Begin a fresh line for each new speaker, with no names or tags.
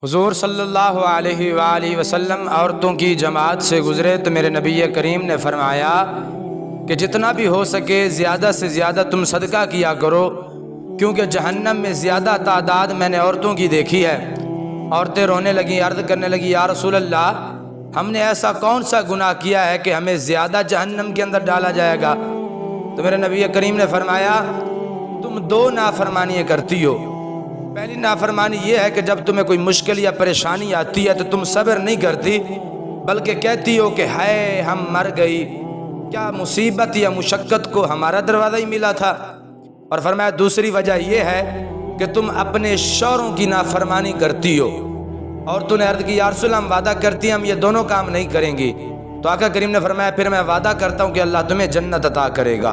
حضور صلی اللہ علیہ وآلہ وسلم عورتوں کی جماعت سے گزرے تو میرے نبی کریم نے فرمایا کہ جتنا بھی ہو سکے زیادہ سے زیادہ تم صدقہ کیا کرو، کیونکہ جہنم میں زیادہ تعداد میں نے عورتوں کی دیکھی ہے۔ عورتیں رونے لگیں، عرض کرنے لگیں یا رسول اللہ، ہم نے ایسا کون سا گناہ کیا ہے کہ ہمیں زیادہ جہنم کے اندر ڈالا جائے گا؟ تو میرے نبی کریم نے فرمایا تم دو نافرمانیاں کرتی ہو۔ پہلی نافرمانی یہ ہے کہ جب تمہیں کوئی مشکل یا پریشانی آتی ہے تو تم صبر نہیں کرتی، بلکہ کہتی ہو کہ ہائے ہم مر گئی، کیا مصیبت یا مشقت کو ہمارا دروازہ ہی ملا تھا۔ اور فرمایا دوسری وجہ یہ ہے کہ تم اپنے شوہروں کی نافرمانی کرتی ہو۔ عورتوں نے عرض کی یا رسول اللہ، ہم وعدہ کرتی ہیں ہم یہ دونوں کام نہیں کریں گی۔ تو آقا کریم نے فرمایا پھر میں وعدہ کرتا ہوں کہ اللہ تمہیں جنت عطا کرے گا۔